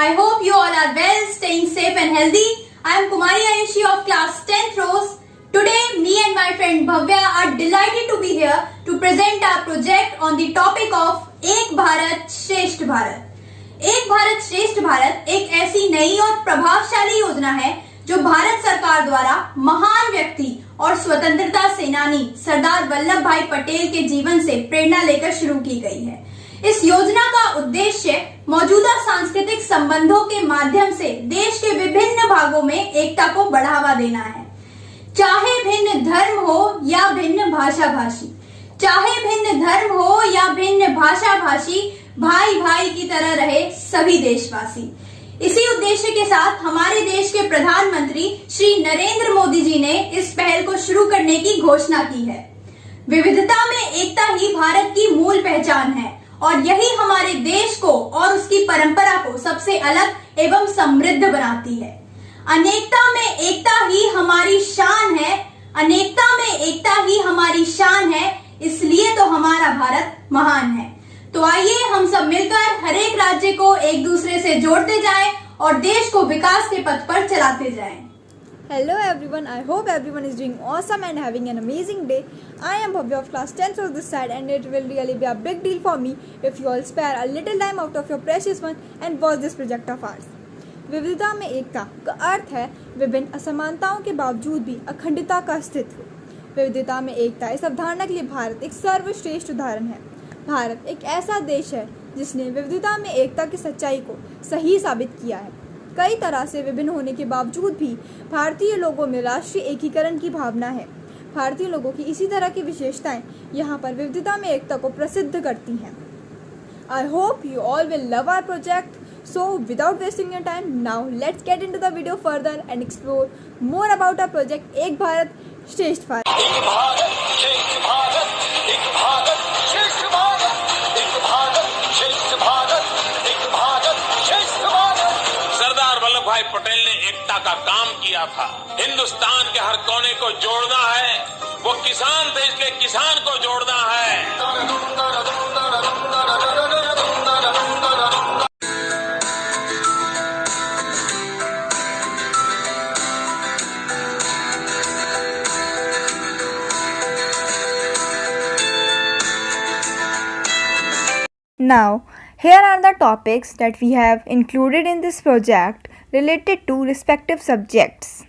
I hope you all are well, staying safe and healthy. I am Kumari Ayushi of class 10th rows. Today, me and my friend Bhavya are delighted to be here to present our project on the topic of Ek Bharat Shresth Bharat. एक भारत श्रेष्ठ भारत एक ऐसी नई और प्रभावशाली योजना है जो भारत सरकार द्वारा महान व्यक्ति और स्वतंत्रता सेनानी सरदार वल्लभ भाई पटेल के जीवन से प्रेरणा लेकर शुरू की गई है। इस योजना का उद्देश्य मौजूदा सांस्कृतिक संबंधों के माध्यम से देश के विभिन्न भागों में एकता को बढ़ावा देना है। चाहे भिन्न धर्म हो या भिन्न भाषा भाषी, चाहे भिन्न धर्म हो या भिन्न भाषा भाषी, भाई भाई की तरह रहे सभी देशवासी। इसी उद्देश्य के साथ हमारे देश के प्रधानमंत्री श्री नरेंद्र मोदी जी ने इस पहल को शुरू करने की घोषणा की है। विविधता में एकता ही भारत की मूल पहचान है और यही हमारे देश को और उसकी परंपरा को सबसे अलग एवं समृद्ध बनाती है। अनेकता में एकता ही हमारी शान है, अनेकता में एकता ही हमारी शान है, इसलिए तो हमारा भारत महान है। तो आइए हम सब मिलकर हर एक राज्य को एक दूसरे से जोड़ते जाएं और देश को विकास के पथ पर चलाते जाएं। Hello everyone, I hope everyone is doing awesome and having an amazing day. I am Bhavya of class 10th on this side and it will really be a big deal for me if you all spare a little time out of your precious one and watch this project of ours. विविधता में एकता का अर्थ है विभिन्न असमानताओं के बावजूद भी अखंडता का अस्तित्व। विविधता में एकता इस अवधारणा के लिए भारत एक सर्वश्रेष्ठ उदाहरण है। भारत एक ऐसा देश है जिसने विविधता में एकता की सच्चाई को सही साबित किया है। कई तरह से विभिन्न होने के बावजूद भी भारतीय लोगों में राष्ट्रीय एकीकरण की भावना है। भारतीय लोगों की इसी तरह की विशेषताएं यहाँ पर विविधता में एकता को प्रसिद्ध करती हैं। I hope you all will love our project. So without wasting your time, now let's get into the video further and explore more about our project एक भारत श्रेष्ठ भारत। एक भारत श्रेष्ठ भारत, एक भारत श्रेष्ठ भारत, एक भारत श्रेष्ठ भारत, एक भारत श्रेष्ठ भारत। सरदार वल्लभ भाई पटेल ने एकता का काम किया था। हिंदुस्तान के हर कोने को जोड़ना है, वो किसान देश के किसान को जोड़ना है। Now, here are the topics that we have included in this project related to respective subjects.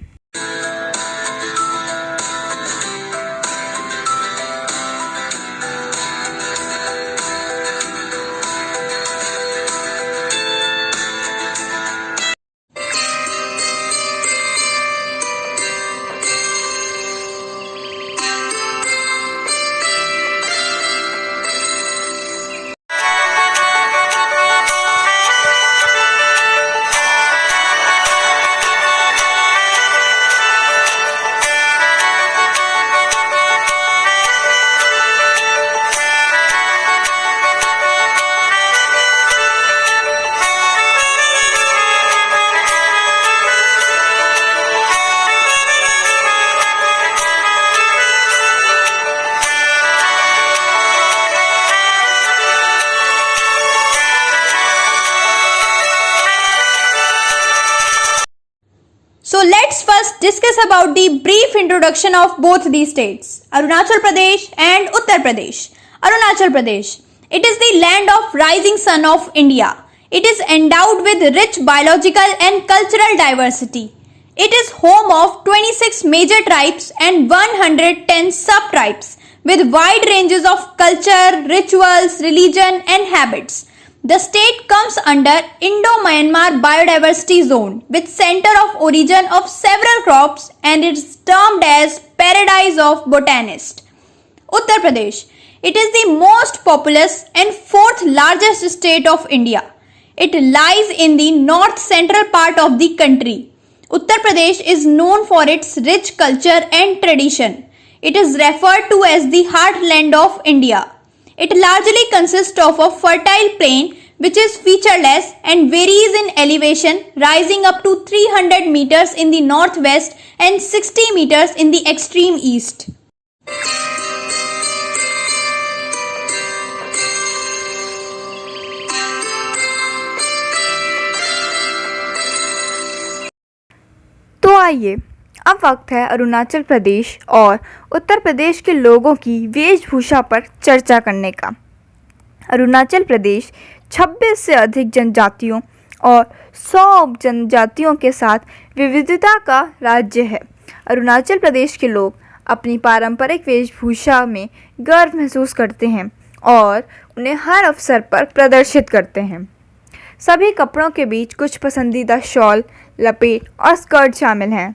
So let's first discuss about the brief introduction of both these states, Arunachal Pradesh and Uttar Pradesh. Arunachal Pradesh. It is the land of rising sun of India. It is endowed with rich biological and cultural diversity. It is home of 26 major tribes and 110 sub-tribes with wide ranges of culture, rituals, religion and habits. The state comes under Indo-Myanmar Biodiversity Zone with center of origin of several crops and is termed as Paradise of Botanists. Uttar Pradesh. It is the most populous and fourth largest state of India. It lies in the north central part of the country. Uttar Pradesh is known for its rich culture and tradition. It is referred to as the heartland of India. It largely consists of a fertile plain which is featureless and varies in elevation, rising up to 300 meters in the northwest and 60 meters in the extreme east. आइए अब वक्त है अरुणाचल प्रदेश और उत्तर प्रदेश के लोगों की वेशभूषा पर चर्चा करने का। अरुणाचल प्रदेश 26 से अधिक जनजातियों और 100 उपजनजातियों के साथ विविधता का राज्य है। अरुणाचल प्रदेश के लोग अपनी पारंपरिक वेशभूषा में गर्व महसूस करते हैं और उन्हें हर अवसर पर प्रदर्शित करते हैं। सभी कपड़ों के बीच कुछ पसंदीदा शॉल, लपेट और स्कर्ट शामिल हैं।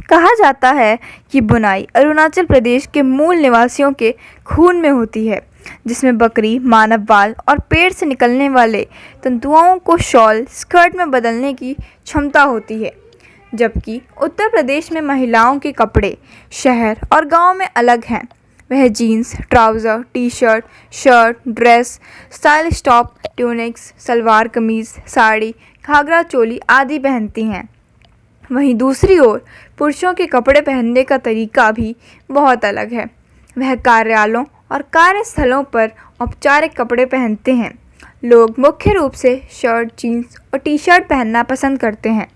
कहा जाता है कि बुनाई अरुणाचल प्रदेश के मूल निवासियों के खून में होती है, जिसमें बकरी, मानव बाल और पेड़ से निकलने वाले तंतुओं को शॉल, स्कर्ट में बदलने की क्षमता होती है। जबकि उत्तर प्रदेश में महिलाओं के कपड़े शहर और गांव में अलग हैं। वह jeans, trouser, T shirt, shirt, dress, stylish top, tunics, salwar kameez, sari, ghagra choli आदि पहनती हैं। वहीं दूसरी ओर पुरुषों के कपड़े पहनने का तरीका भी बहुत अलग है। वह कार्यालयों और कार्यस्थलों पर औपचारिक कपड़े पहनते हैं। लोग मुख्य रूप से शर्ट, जीन्स और टी शर्ट पहनना पसंद करते हैं।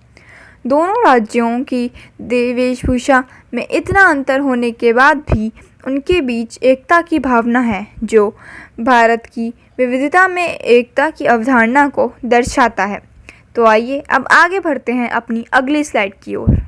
दोनों राज्यों की वेशभूषा में इतना अंतर होने के बाद भी उनके बीच एकता की भावना है, जो भारत की विविधता में एकता की अवधारणा को दर्शाता है। तो आइए अब आगे बढ़ते हैं अपनी अगली स्लाइड की ओर।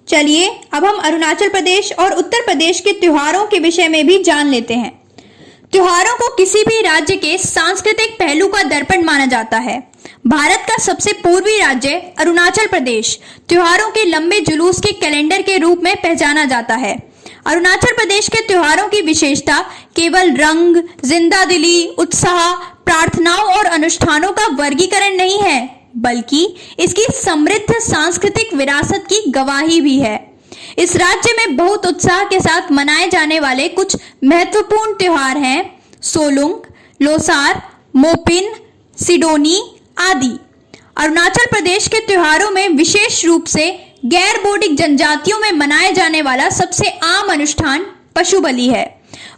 चलिए अब हम अरुणाचल प्रदेश और उत्तर प्रदेश के त्योहारों के विषय में भी जान लेते हैं। त्योहारों को किसी भी राज्य के सांस्कृतिक पहलू का दर्पण माना जाता है। भारत का सबसे पूर्वी राज्य अरुणाचल प्रदेश त्योहारों के लंबे जुलूस के कैलेंडर के रूप में पहचाना जाता है। अरुणाचल प्रदेश के त्योहारों की विशेषता केवल रंग, जिंदादिली, उत्साह, प्रार्थनाओं और अनुष्ठानों का वर्गीकरण नहीं है, बल्कि इसकी समृद्ध सांस्कृतिक विरासत की गवाही भी है। इस राज्य में बहुत उत्साह के साथ मनाए जाने वाले कुछ महत्वपूर्ण त्योहार हैं सोलुंग, लोसार, मोपिन, सिडोनी आदि। अरुणाचल प्रदेश के त्योहारों में विशेष रूप से गैर बोडिक जनजातियों में मनाए जाने वाला सबसे आम अनुष्ठान पशु बलि है।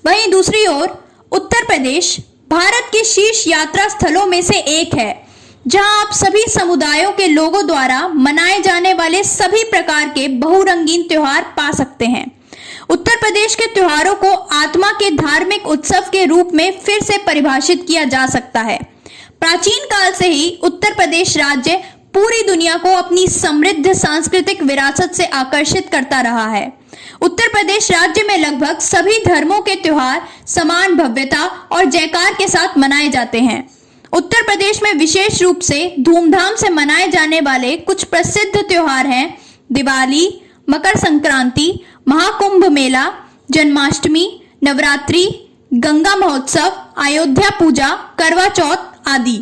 वहीं दूसरी ओर उत्तर प्रदेश भारत के शीर्ष यात्रा स्थलों में से एक है, जहां आप सभी समुदायों के लोगों द्वारा मनाए जाने वाले सभी प्रकार के बहुरंगीन त्योहार पा सकते हैं। उत्तर प्रदेश के त्योहारों को आत्मा के धार्मिक उत्सव के रूप में फिर से परिभाषित किया जा सकता है। प्राचीन काल से ही उत्तर प्रदेश राज्य पूरी दुनिया को अपनी समृद्ध सांस्कृतिक विरासत से आकर्षित करता रहा है। उत्तर प्रदेश राज्य में लगभग सभी धर्मों के त्योहार समान भव्यता और जयकार के साथ मनाए जाते हैं। उत्तर प्रदेश में विशेष रूप से धूमधाम से मनाए जाने वाले कुछ प्रसिद्ध त्योहार हैं दिवाली, मकर संक्रांति, महाकुंभ मेला, जन्माष्टमी, नवरात्रि, गंगा महोत्सव, अयोध्या पूजा, करवा चौथ आदि।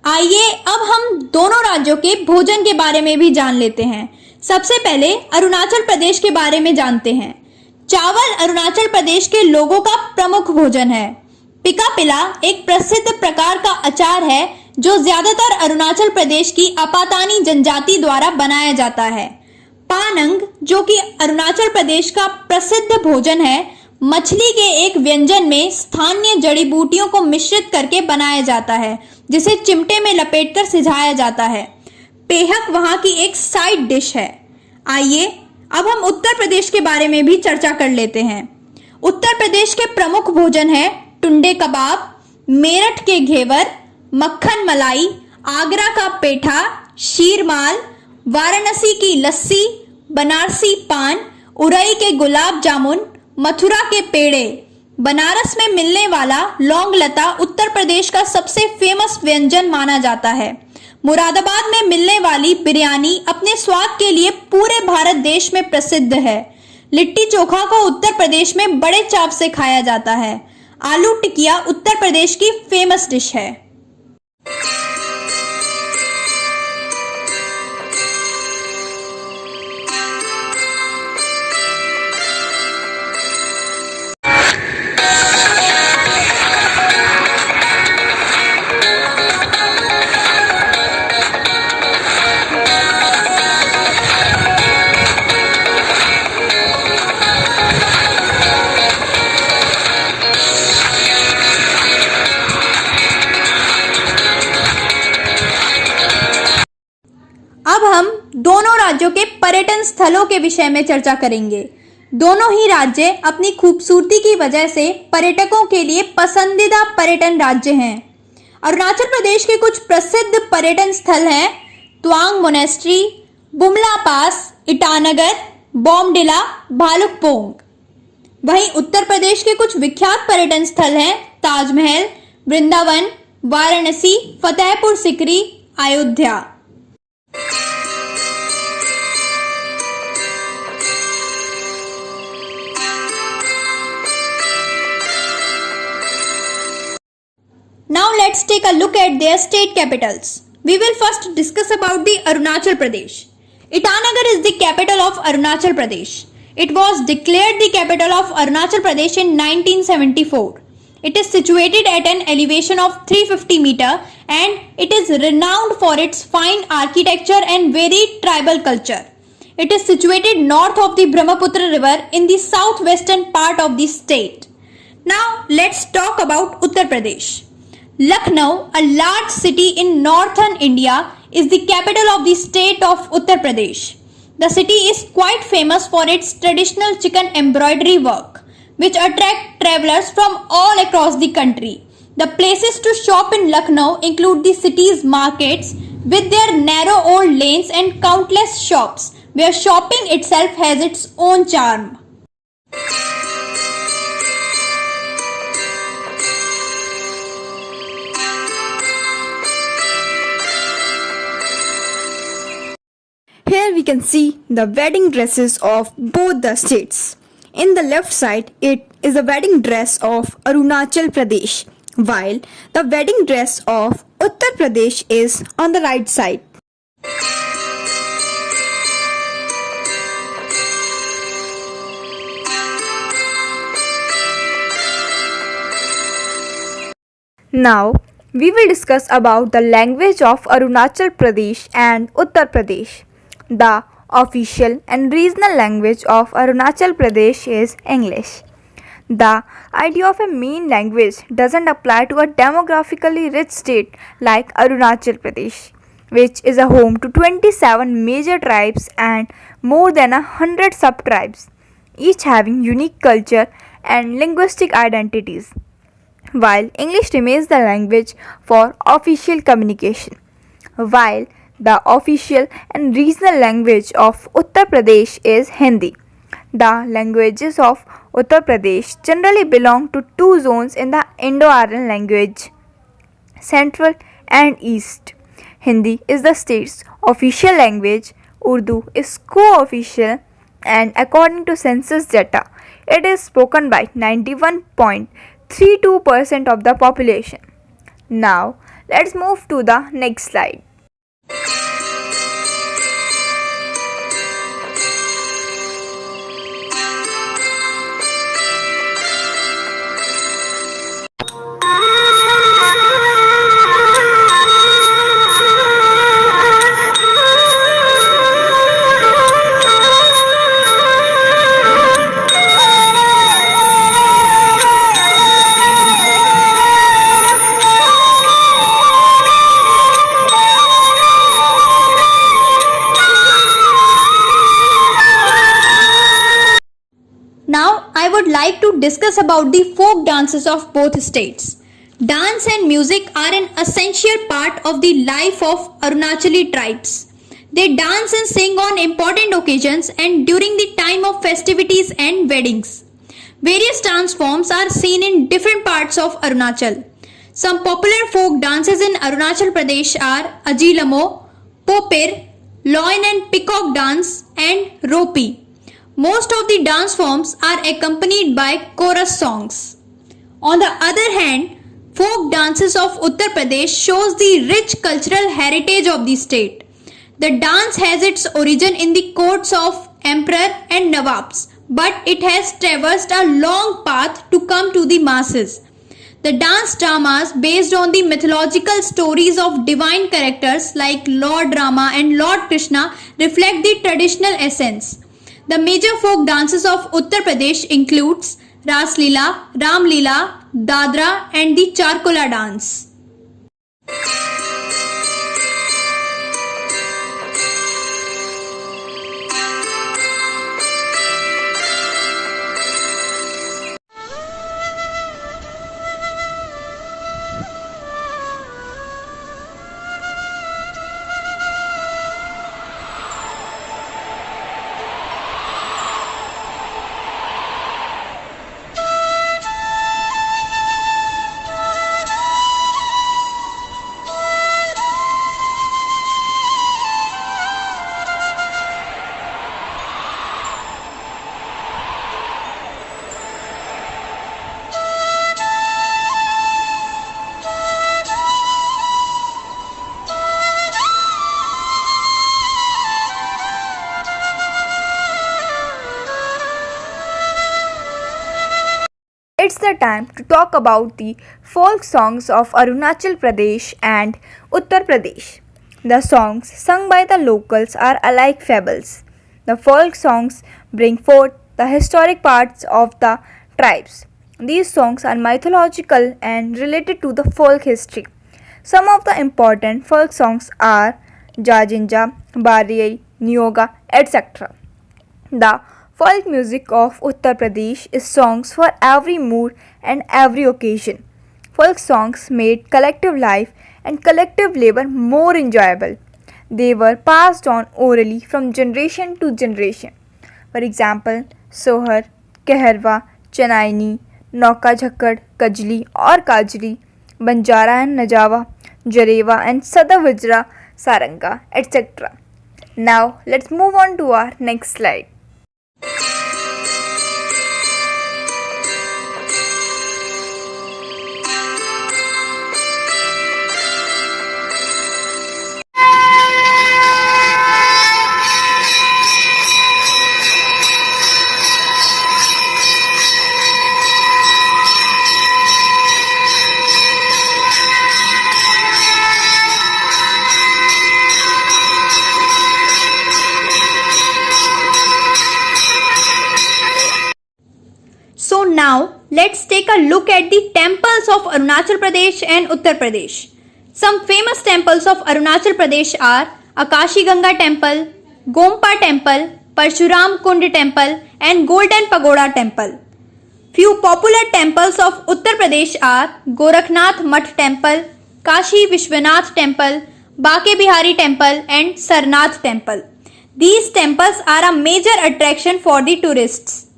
आइए अब हम दोनों राज्यों के भोजन के बारे में भी जान लेते हैं। सबसे पहले अरुणाचल प्रदेश के बारे में जानते हैं। चावल अरुणाचल प्रदेश के लोगों का प्रमुख भोजन है। पिकापिला एक प्रसिद्ध प्रकार का अचार है जो ज्यादातर अरुणाचल प्रदेश की अपातानी जनजाति द्वारा बनाया जाता है। पानंग, जो कि अरुणाचल प्रदेश का प्रसिद्ध भोजन है, मछली के एक व्यंजन में स्थानीय जड़ी बूटियों को मिश्रित करके बनाया जाता है, जिसे चिमटे में लपेटकर सिझाया जाता है। पेहक वहां की एक साइड डिश है। आइए अब हम उत्तर प्रदेश के बारे में भी चर्चा कर लेते हैं। उत्तर प्रदेश के प्रमुख भोजन है टुंडे कबाब, मेरठ के घेवर, मक्खन मलाई, आगरा का पेठा, शीरमाल, वाराणसी की लस्सी, बनारसी पान, उरई के गुलाब जामुन, मथुरा के पेड़े। बनारस में मिलने वाला लौंग लता उत्तर प्रदेश का सबसे फेमस व्यंजन माना जाता है। मुरादाबाद में मिलने वाली बिरयानी अपने स्वाद के लिए पूरे भारत देश में प्रसिद्ध है। लिट्टी चोखा को उत्तर प्रदेश में बड़े चाव से खाया जाता है। आलू टिकिया उत्तर प्रदेश की फेमस डिश है। अब हम दोनों राज्यों के पर्यटन स्थलों के विषय में चर्चा करेंगे। दोनों ही राज्य अपनी खूबसूरती की वजह से पर्यटकों के लिए पसंदीदा पर्यटन राज्य हैं। अरुणाचल प्रदेश के कुछ प्रसिद्ध पर्यटन स्थल हैं तवांग मोनेस्ट्री, बुमला पास, ईटानगर, बॉमडिला, भालुकपोंग। वहीं उत्तर प्रदेश के कुछ विख्यात पर्यटन स्थल हैं Taj Mahal, Vrindavan, Varanasi, Fatehpur Sikri, Ayodhya. Now let's take a look at their state capitals. We will first discuss about the Arunachal Pradesh. Itanagar is the capital of Arunachal Pradesh. It was declared the capital of Arunachal Pradesh in 1974. It is situated at an elevation of 350 meter and it is renowned for its fine architecture and varied tribal culture. It is situated north of the Brahmaputra river in the southwestern part of the state. Now let's talk about Uttar Pradesh. Lucknow, a large city in northern India, is the capital of the state of Uttar Pradesh. The city is quite famous for its traditional chicken embroidery work, which attract travelers from all across the country. The places to shop in Lucknow include the city's markets with their narrow old lanes and countless shops, where shopping itself has its own charm. Here we can see the wedding dresses of both the states. In the left side, it is the wedding dress of Arunachal Pradesh, while the wedding dress of Uttar Pradesh is on the right side. Now, we will discuss about the language of Arunachal Pradesh and Uttar Pradesh. The official and regional language of Arunachal Pradesh is English. The idea of a main language doesn't apply to a demographically rich state like Arunachal Pradesh, which is a home to 27 major tribes and more than 100 sub-tribes, each having unique culture and linguistic identities. While English remains the language for official communication, while the official and regional language of Uttar Pradesh is Hindi. The languages of Uttar Pradesh generally belong to two zones in the Indo-Aryan language, Central and East. Hindi is the state's official language, Urdu is co-official, and according to census data, it is spoken by 91.32% of the population. Now, let's move to the next slide. I would like to discuss about the folk dances of both states. Dance and music are an essential part of the life of Arunachali tribes. They dance and sing on important occasions and during the time of festivities and weddings. Various dance forms are seen in different parts of Arunachal. Some popular folk dances in Arunachal Pradesh are Ajilamo, Popir, Loin and Peacock dance, and Ropi. Most of the dance forms are accompanied by chorus songs. On the other hand, folk dances of Uttar Pradesh shows the rich cultural heritage of the state. The dance has its origin in the courts of emperor and nawabs, but it has traversed a long path to come to the masses. The dance dramas based on the mythological stories of divine characters like Lord Rama and Lord Krishna reflect the traditional essence. The major folk dances of Uttar Pradesh includes Ras Leela, Ram Leela, Dadra and the Charkola dance. It's the time to talk about the folk songs of Arunachal Pradesh and Uttar Pradesh. The songs sung by the locals are alike fables. The folk songs bring forth the historic parts of the tribes. These songs are mythological and related to the folk history. Some of the important folk songs are Jajinja, Bariyai, Nyoga, etc. The folk music of Uttar Pradesh is songs for every mood and every occasion. Folk songs made collective life and collective labor more enjoyable. They were passed on orally from generation to generation. For example, Sohar, Keharwa, Chanaini, Nauka Jhakkad, Kajli or Kajri, Banjara and Najawa, Jarewa and Sada Vajra, Saranga, etc. Now let's move on to our next slide. So now let's take a look at the temples of Arunachal Pradesh and Uttar Pradesh. Some famous temples of Arunachal Pradesh are Akashi Ganga Temple, Gompa Temple, Parshuram Kund Temple and Golden Pagoda Temple. Few popular temples of Uttar Pradesh are Gorakhnath Mutt Temple, Kashi Vishwanath Temple, Bake Bihari Temple and Sarnath Temple. These temples are a major attraction for the tourists.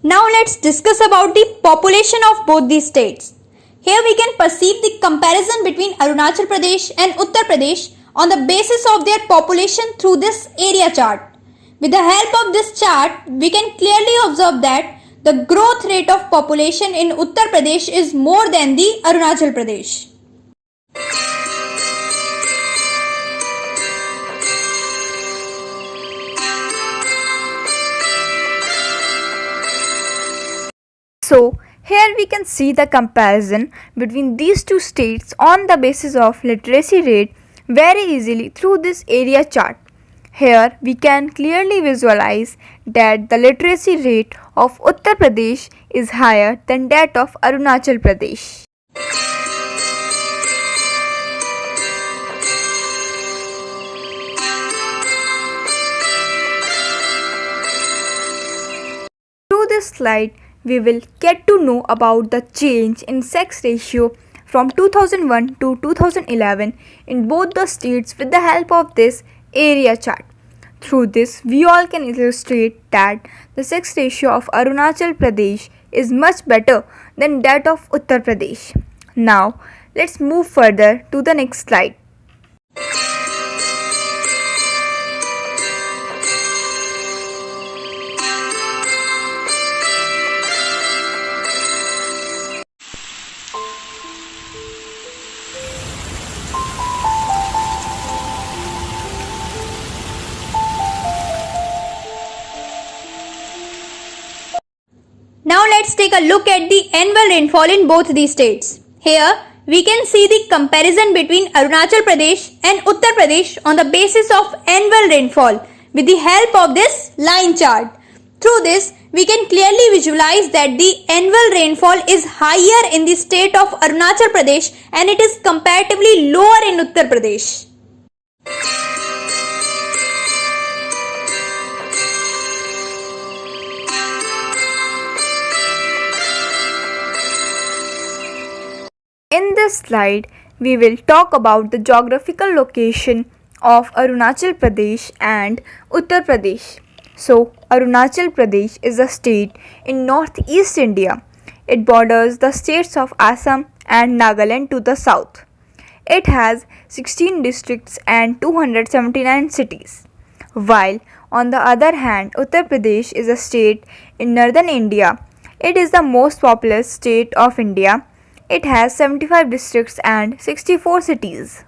Now let's discuss about the population of both these states. Here we can perceive the comparison between Arunachal Pradesh and Uttar Pradesh on the basis of their population through this area chart. With the help of this chart, we can clearly observe that the growth rate of population in Uttar Pradesh is more than the Arunachal Pradesh. So, here we can see the comparison between these two states on the basis of literacy rate very easily through this area chart. Here we can clearly visualize that the literacy rate of Uttar Pradesh is higher than that of Arunachal Pradesh. Through this slide, we will get to know about the change in sex ratio from 2001 to 2011 in both the states with the help of this area chart. Through this, we all can illustrate that the sex ratio of Arunachal Pradesh is much better than that of Uttar Pradesh. Now, let's move further to the next slide. Now let's take a look at the annual rainfall in both these states. Here we can see the comparison between Arunachal Pradesh and Uttar Pradesh on the basis of annual rainfall with the help of this line chart. Through this, we can clearly visualize that the annual rainfall is higher in the state of Arunachal Pradesh and it is comparatively lower in Uttar Pradesh. In this slide, we will talk about the geographical location of Arunachal Pradesh and Uttar Pradesh. So, Arunachal Pradesh is a state in northeast India. It borders the states of Assam and Nagaland to the south. It has 16 districts and 279 cities. While, on the other hand, Uttar Pradesh is a state in northern India. It is the most populous state of India. It has 75 districts and 64 cities.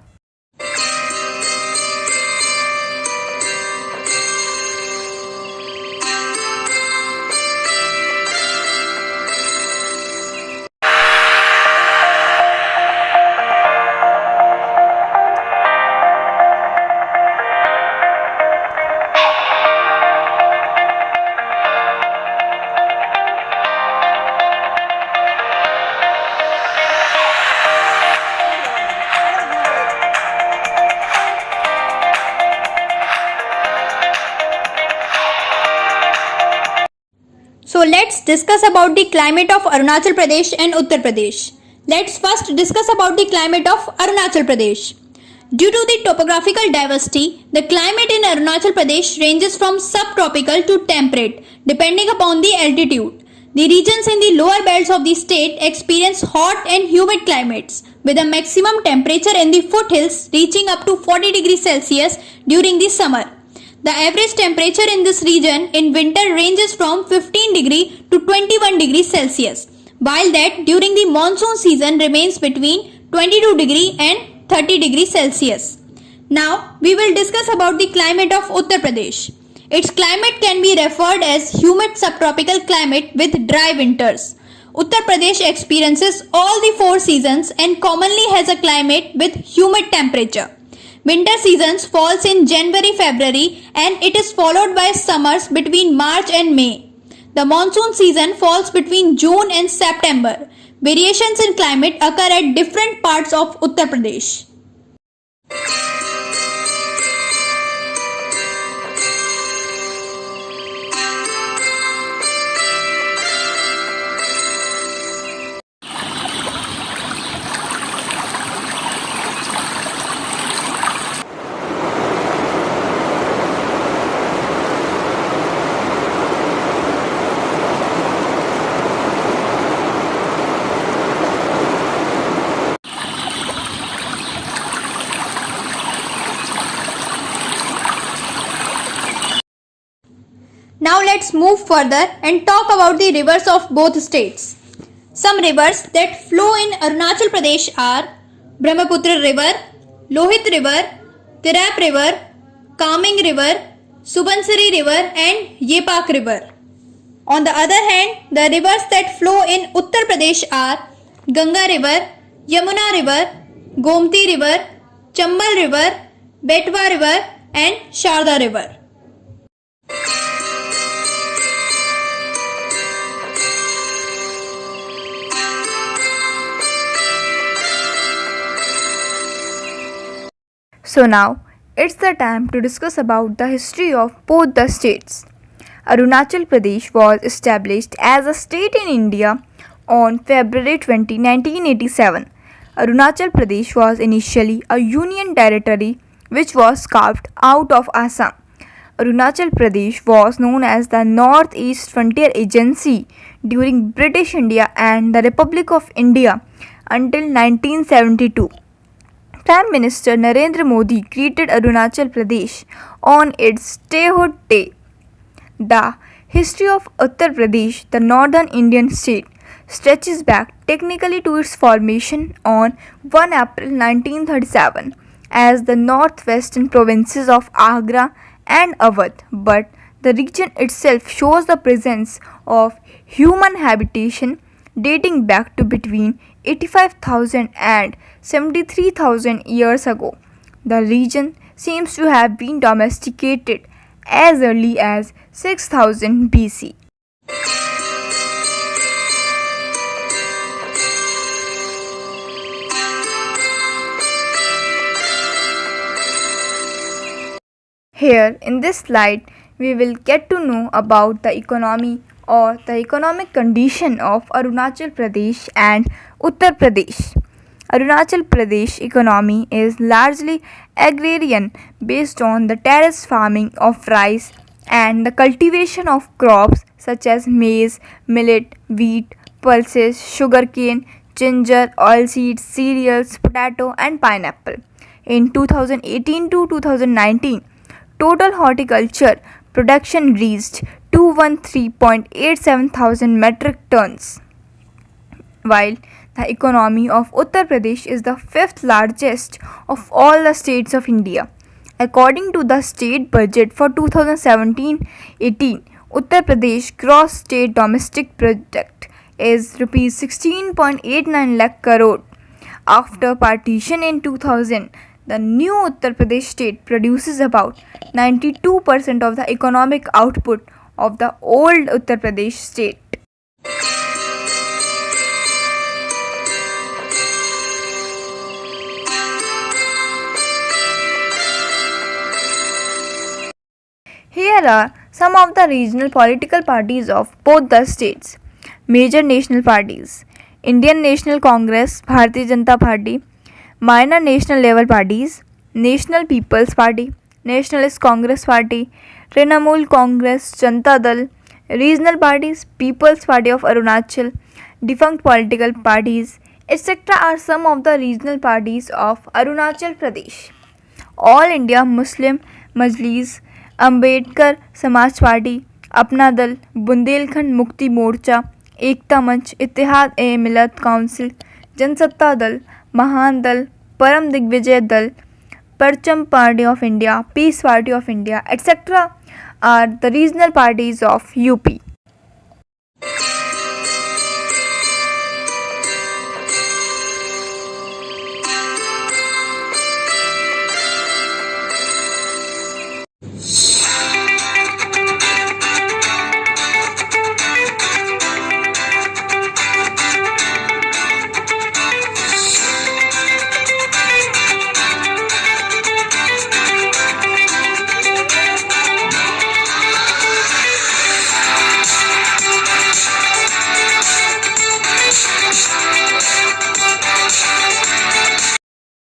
So let's discuss about the climate of Arunachal Pradesh and Uttar Pradesh. Let's first discuss about the climate of Arunachal Pradesh. Due to the topographical diversity, the climate in Arunachal Pradesh ranges from subtropical to temperate depending upon the altitude. The regions in the lower belts of the state experience hot and humid climates with a maximum temperature in the foothills reaching up to 40 degrees Celsius during the summer. The average temperature in this region in winter ranges from 15 degree to 21 degrees Celsius, while that during the monsoon season remains between 22 degree and 30 degrees Celsius. Now, we will discuss about the climate of Uttar Pradesh. Its climate can be referred as humid subtropical climate with dry winters. Uttar Pradesh experiences all the four seasons and commonly has a climate with humid temperature. Winter seasons falls in January-February and it is followed by summers between March and May. The monsoon season falls between June and September. Variations in climate occur at different parts of Uttar Pradesh. Now let's move further and talk about the rivers of both states. Some rivers that flow in Arunachal Pradesh are Brahmaputra River, Lohit River, Tirap River, Kaming River, Subansiri River and Yepak River. On the other hand, the rivers that flow in Uttar Pradesh are Ganga River, Yamuna River, Gomti River, Chambal River, Betwa River and Sharda River. So now, it's the time to discuss about the history of both the states. Arunachal Pradesh was established as a state in India on February 20, 1987. Arunachal Pradesh was initially a union territory which was carved out of Assam. Arunachal Pradesh was known as the Northeast Frontier Agency during British India and the Republic of India until 1972. Prime Minister Narendra Modi created Arunachal Pradesh on its statehood day. The history of Uttar Pradesh, the northern Indian state, stretches back technically to its formation on 1 April 1937 as the northwestern provinces of Agra and Awadh, but the region itself shows the presence of human habitation dating back to between 85,000 and 73,000 years ago. The region seems to have been domesticated as early as 6000 BC. Here in this slide, we will get to know about the economy or the economic condition of Arunachal Pradesh and Uttar Pradesh. Arunachal Pradesh economy is largely agrarian based on the terrace farming of rice and the cultivation of crops such as maize, millet, wheat, pulses, sugarcane, ginger, oilseeds, cereals, potato and pineapple. In 2018 to 2019, total horticulture production reached 213.87 thousand metric tons, while the economy of Uttar Pradesh is the fifth largest of all the states of India. According to the state budget for 2017-18, Uttar Pradesh gross state domestic product is rupees 16.89 lakh crore. After partition in 2000, the new Uttar Pradesh state produces about 92% of the economic output of the old Uttar Pradesh state. Here are some of the regional political parties of both the states. Major national parties: Indian National Congress, Bharatiya Janata Party. Minor national level parties: National People's Party, Nationalist Congress Party, Trinamool Congress, Janata Dal. Regional parties: People's Party of Arunachal, defunct political parties, etc. are some of the regional parties of Arunachal Pradesh. All India Muslim Majlis, Ambedkar Samaj Party, Apna Dal, Bundelkhand Mukti Morcha, Ekta Manch, Ittihad-e-Millat Council, Jansatta Dal, Mahan Dal, Param Digvijay Dal, Parcham Party of India, Peace Party of India, etc. are the regional parties of UP.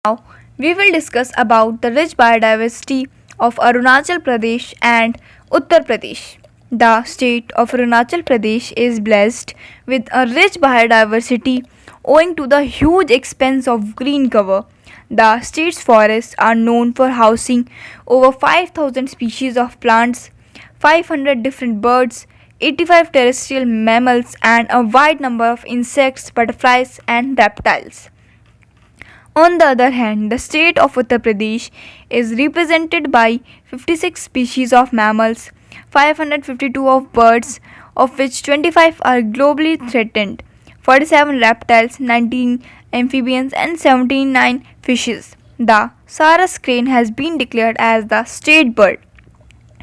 Now, we will discuss about the rich biodiversity of Arunachal Pradesh and Uttar Pradesh. The state of Arunachal Pradesh is blessed with a rich biodiversity owing to the huge expanse of green cover. The state's forests are known for housing over 5,000 species of plants, 500 different birds, 85 terrestrial mammals, and a wide number of insects, butterflies, and reptiles. On the other hand, the state of Uttar Pradesh is represented by 56 species of mammals, 552 of birds, of which 25 are globally threatened, 47 reptiles, 19 amphibians, and 79 fishes. The Saras crane has been declared as the state bird.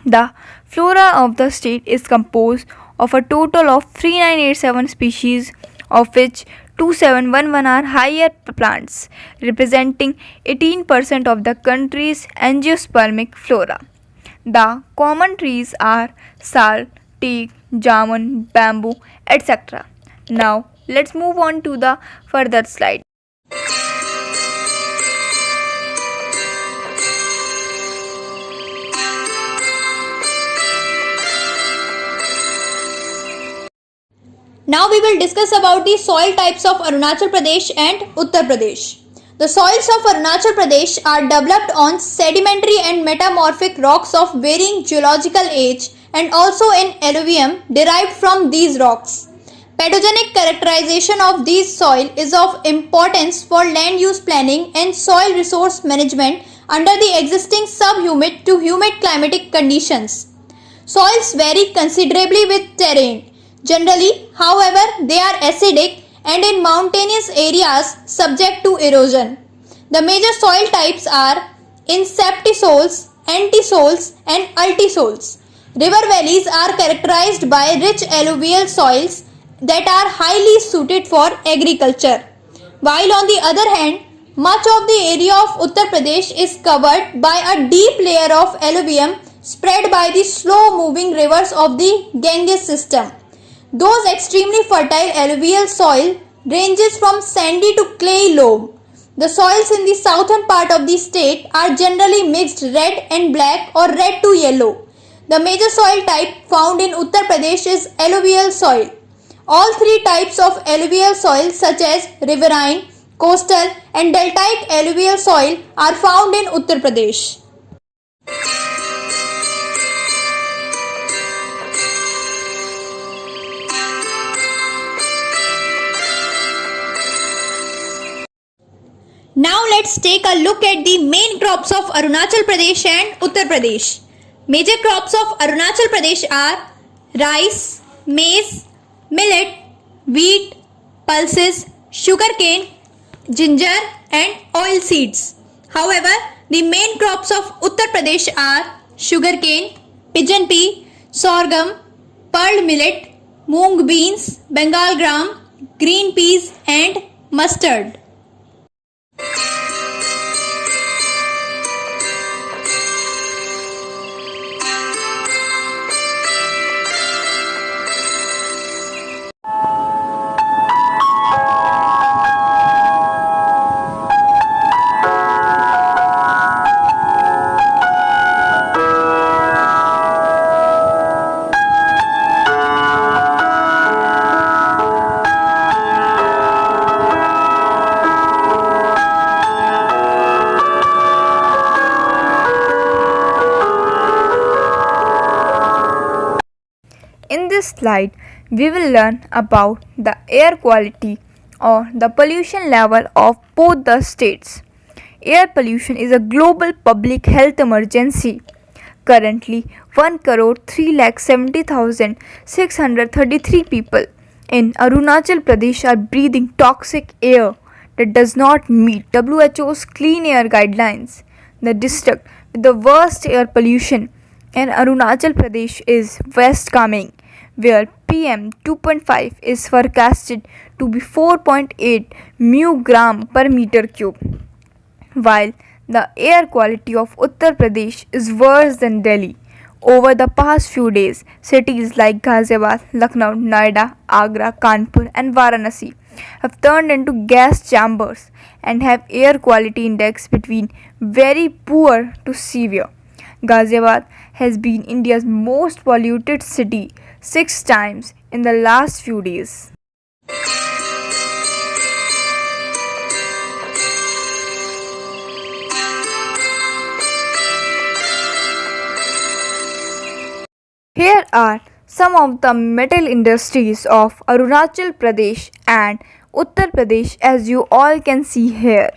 The flora of the state is composed of a total of 3987 species, of which 2711 are higher plants, representing 18% of the country's angiospermic flora. The common trees are sal, teak, jamun, bamboo, etc. Now let's move on to the further slide. Now we will discuss about the soil types of Arunachal Pradesh and Uttar Pradesh. The soils of Arunachal Pradesh are developed on sedimentary and metamorphic rocks of varying geological age and also in alluvium derived from these rocks. Pedogenic characterization of these soil is of importance for land use planning and soil resource management under the existing subhumid to humid climatic conditions. Soils vary considerably with terrain. Generally, however, they are acidic and in mountainous areas subject to erosion. The major soil types are inceptisols, antisols and altisols. River valleys are characterized by rich alluvial soils that are highly suited for agriculture. While on the other hand, much of the area of Uttar Pradesh is covered by a deep layer of alluvium spread by the slow moving rivers of the Ganges system. Those extremely fertile alluvial soil ranges from sandy to clayey loam. The soils in the southern part of the state are generally mixed red and black or red to yellow. The major soil type found in Uttar Pradesh is alluvial soil. All three types of alluvial soil such as riverine, coastal and deltaic alluvial soil are found in Uttar Pradesh. Now let's take a look at the main crops of Arunachal Pradesh and Uttar Pradesh. Major crops of Arunachal Pradesh are rice, maize, millet, wheat, pulses, sugarcane, ginger and oil seeds. However, the main crops of Uttar Pradesh are sugarcane, pigeon pea, sorghum, pearl millet, moong beans, Bengal gram, green peas and mustard. In this slide, we will learn about the air quality or the pollution level of both the states. Air pollution is a global public health emergency. Currently, 1,370,633 people in Arunachal Pradesh are breathing toxic air that does not meet WHO's clean air guidelines. The district with the worst air pollution in Arunachal Pradesh is West Kameng, where PM 2.5 is forecasted to be 4.8 μg per meter cube, while the air quality of Uttar Pradesh is worse than Delhi. Over the past few days, cities like Ghaziabad, Lucknow, Noida, Agra, Kanpur and Varanasi have turned into gas chambers and have air quality index between very poor to severe. Ghaziabad has been India's most polluted city 6 times in the last few days. Here are some of the metal industries of Arunachal Pradesh and Uttar Pradesh, as you all can see here.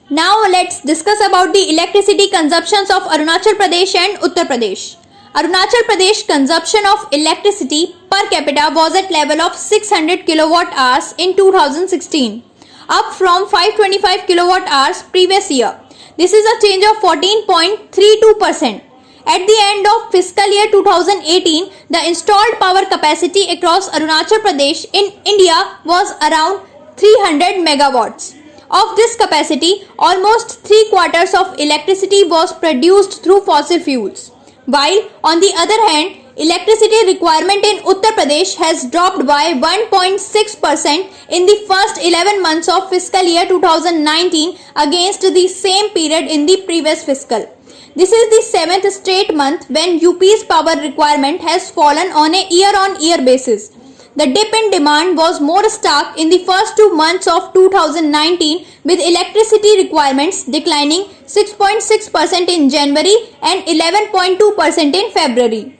Now let's discuss about the electricity consumptions of Arunachal Pradesh and Uttar Pradesh. Arunachal Pradesh consumption of electricity per capita was at level of 600 kilowatt hours in 2016, up from 525 kilowatt hours previous year. This is a change of 14.32%. At the end of fiscal year 2018, the installed power capacity across Arunachal Pradesh in India was around 300 megawatts. Of this capacity, almost 3/4 of electricity was produced through fossil fuels, while on the other hand, electricity requirement in Uttar Pradesh has dropped by 1.6% in the first 11 months of fiscal year 2019 against the same period in the previous fiscal. This is the 7th straight month when UP's power requirement has fallen on a year-on-year basis. The dip in demand was more stark in the first 2 months of 2019, with electricity requirements declining 6.6% in January and 11.2% in February.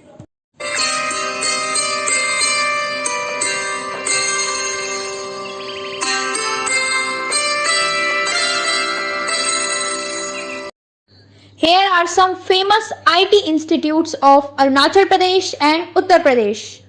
Here are some famous IT institutes of Arunachal Pradesh and Uttar Pradesh.